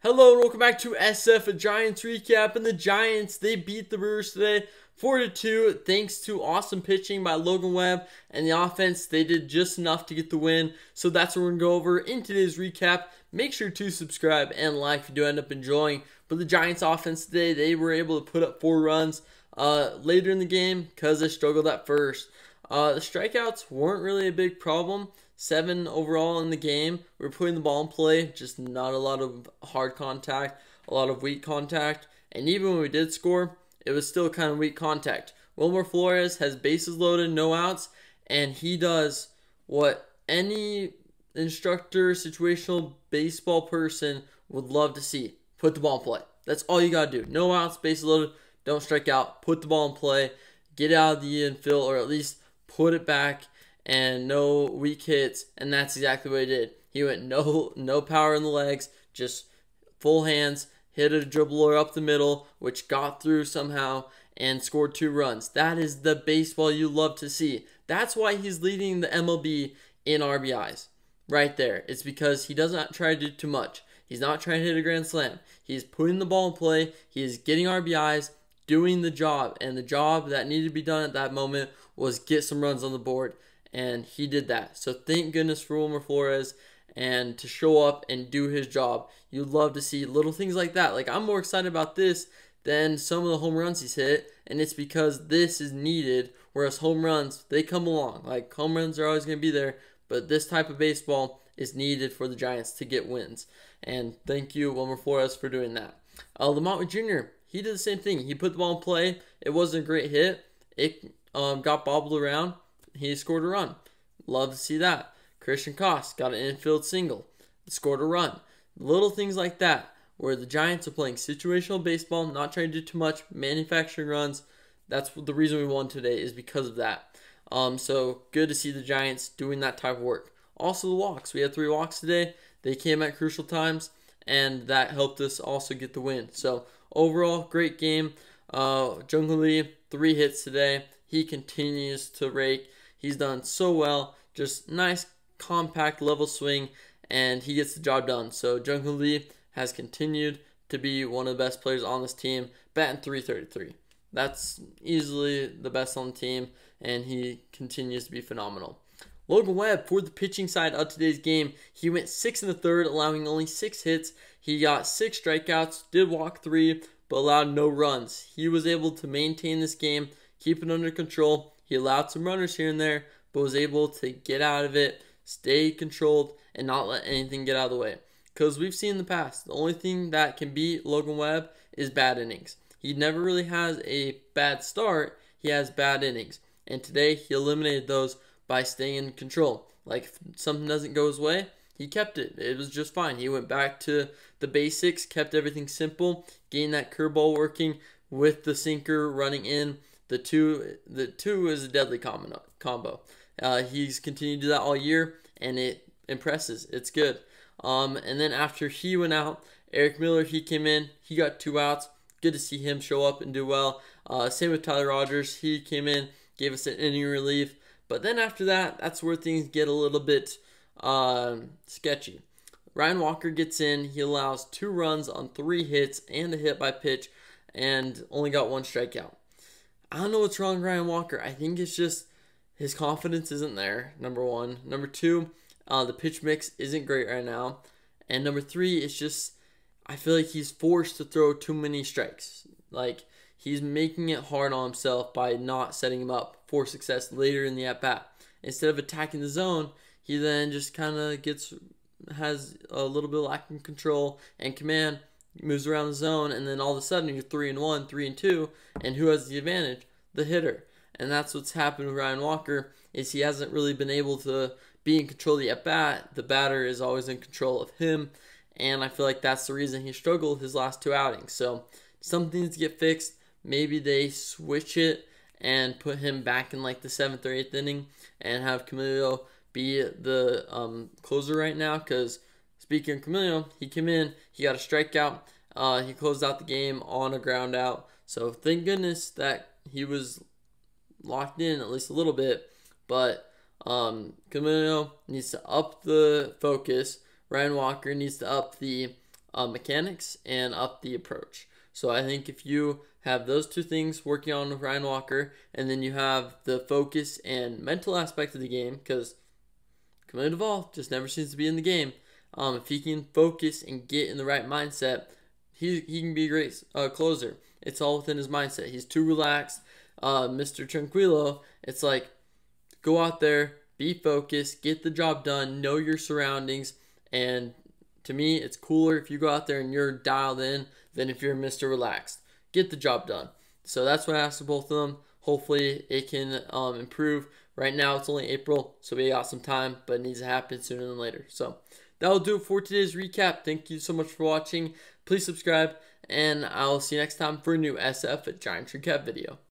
Hello and welcome back to SF, a Giants recap. And the Giants, they beat the Brewers today 4-2 thanks to awesome pitching by Logan Webb. And the offense, they did just enough to get the win. So that's what we're going to go over in today's recap. Make sure to subscribe and like if you do end up enjoying. But the Giants offense today, they were able to put up 4 runs later in the game because they struggled at first. The strikeouts weren't really a big problem. 7 overall in the game. We were putting the ball in play, just not a lot of hard contact, a lot of weak contact. And even when we did score, it was still kind of weak contact. Wilmer Flores has bases loaded, no outs, and he does what any instructor, situational baseball person would love to see. Put the ball in play. That's all you got to do. No outs, bases loaded, don't strike out. Put the ball in play. Get out of the infield, or at least put it back. And no weak hits, and that's exactly what he did. He went no power in the legs, just full hands, hit a dribbler up the middle, which got through somehow, and scored 2 runs. That is the baseball you love to see. That's why he's leading the MLB in RBIs. Right there. It's because he does not try to do too much. He's not trying to hit a grand slam. He's putting the ball in play. He is getting RBIs, doing the job. And the job that needed to be done at that moment was get some runs on the board. And he did that. So thank goodness for Wilmer Flores and to show up and do his job. You'd love to see little things like that. Like, I'm more excited about this than some of the home runs he's hit. And it's because this is needed. Whereas home runs, they come along. Like, home runs are always going to be there. But this type of baseball is needed for the Giants to get wins. And thank you, Wilmer Flores, for doing that. Lamont Jr., he did the same thing. He put the ball in play. It wasn't a great hit. It got bobbled around. He scored a run. Love to see that. Christian Koss got an infield single. Scored a run. Little things like that where the Giants are playing situational baseball, not trying to do too much, manufacturing runs. That's the reason we won today, is because of that. So good to see the Giants doing that type of work. Also the walks. We had 3 walks today. They came at crucial times, and that helped us also get the win. So overall, great game. Jung Lee, 3 hits today. He continues to rake. He's done so well. Just nice, compact, level swing, and he gets the job done. So Jung Lee has continued to be one of the best players on this team, batting .333. That's easily the best on the team, and he continues to be phenomenal. Logan Webb, for the pitching side of today's game, he went 6 1/3, allowing only 6 hits. He got 6 strikeouts, did walk 3, but allowed no runs. He was able to maintain this game, keep it under control. He allowed some runners here and there, but was able to get out of it, stay controlled, and not let anything get out of the way. Because we've seen in the past, the only thing that can beat Logan Webb is bad innings. He never really has a bad start, he has bad innings. And today, he eliminated those by staying in control. Like, if something doesn't go his way, he kept it. It was just fine. He went back to the basics, kept everything simple, getting that curveball working with the sinker running in. The two is a deadly combo. He's continued to do that all year, and it impresses. It's good. And then after he went out, Eric Miller, he came in. He got 2 outs. Good to see him show up and do well. Same with Tyler Rogers. He came in, gave us an inning relief. But then after that, that's where things get a little bit sketchy. Ryan Walker gets in. He allows 2 runs on 3 hits and a hit by pitch, and only got 1 strikeout. I don't know what's wrong with Ryan Walker. I think it's just his confidence isn't there, number 1. Number 2, the pitch mix isn't great right now. And number 3, it's just, I feel like he's forced to throw too many strikes. Like, he's making it hard on himself by not setting him up for success later in the at-bat. Instead of attacking the zone, he then just kind of has a little bit of lack of control and command, moves around the zone, and then all of a sudden you're 3-1, 3-2, and who has the advantage? The hitter. And that's what's happened with Ryan Walker, is he hasn't really been able to be in control of the at-bat. The batter is always in control of him, and I feel like that's the reason he struggled his last 2 outings. So something needs to get fixed. Maybe they switch it and put him back in like the 7th or 8th inning and have Camilo be the closer right now, because speaking of Camilo, he came in, he got a strikeout, he closed out the game on a ground out. So thank goodness that he was locked in at least a little bit. But Camilo needs to up the focus. Ryan Walker needs to up the mechanics and up the approach. So I think if you have those two things working on with Ryan Walker, and then you have the focus and mental aspect of the game, because Camilo Duvall just never seems to be in the game. If he can focus and get in the right mindset, he can be a great closer. It's all within his mindset. He's too relaxed. Mr. Tranquilo, it's like, go out there, be focused, get the job done, know your surroundings, and to me, it's cooler if you go out there and you're dialed in than if you're Mr. Relaxed. Get the job done. So that's what I asked of both of them. Hopefully it can improve. Right now it's only April, so we got some time, but it needs to happen sooner than later. So that'll do it for today's recap. Thank you so much for watching. Please subscribe, and I'll see you next time for a new SF Giants recap video.